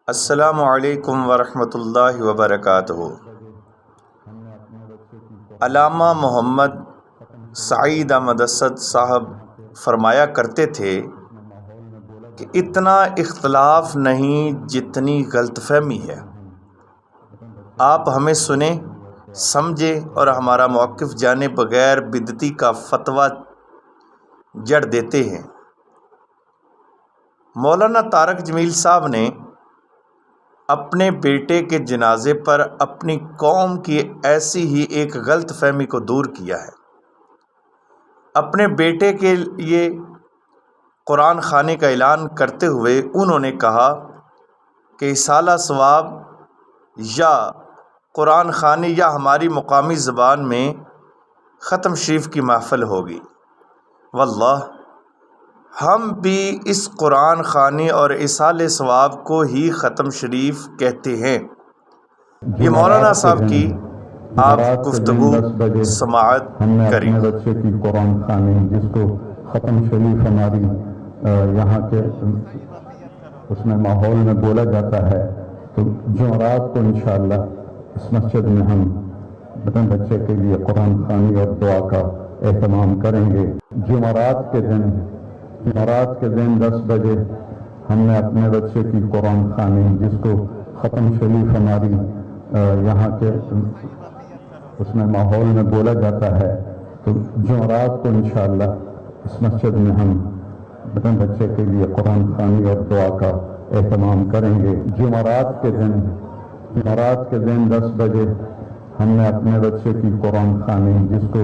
السلام علیکم ورحمۃ اللہ وبرکاتہ۔ علامہ محمد سعید احمد اسد صاحب فرمایا کرتے تھے کہ اتنا اختلاف نہیں جتنی غلط فہمی ہے۔ آپ ہمیں سنیں، سمجھیں اور ہمارا موقف جانے بغیر بدعتی کا فتویٰ جڑ دیتے ہیں۔ مولانا طارق جمیل صاحب نے اپنے بیٹے کے جنازے پر اپنی قوم کی ایسی ہی ایک غلط فہمی کو دور کیا ہے۔ اپنے بیٹے کے لیے قرآن خوانی کا اعلان کرتے ہوئے انہوں نے کہا کہ اصالہ ثواب یا قرآن خوانی یا ہماری مقامی زبان میں ختم شریف کی محفل ہوگی۔ واللہ ہم بھی اس قرآن خوانی اور اصالہ ثواب کو ہی ختم شریف کہتے ہیں۔ یہ مولانا صاحب کی آپ گفتگو سماعت کریں۔ ہم نے اپنے بچے کی قرآن خوانی جس کو ختم شریف ہماری یہاں کے اس میں ماحول میں بولا جاتا ہے، تو جمعرات کو انشاءاللہ اس مسجد میں ہم اپنے بچے کے لیے قرآن خوانی اور دعا کا اہتمام کریں گے۔ جمعرات کے دن 10 بجے ہم نے اپنے بچے کی قرآن خوانی جس کو ختم شریف ہماری یہاں کے اس میں ماحول میں بولا جاتا ہے، تو جمعرات کو انشاءاللہ اس مسجد میں ہم اپنے بچے کے لیے قرآن خوانی اور دعا کا اہتمام کریں گے۔ جمعرات کے دن 10 بجے ہم نے اپنے بچے کی قرآن خوانی جس کو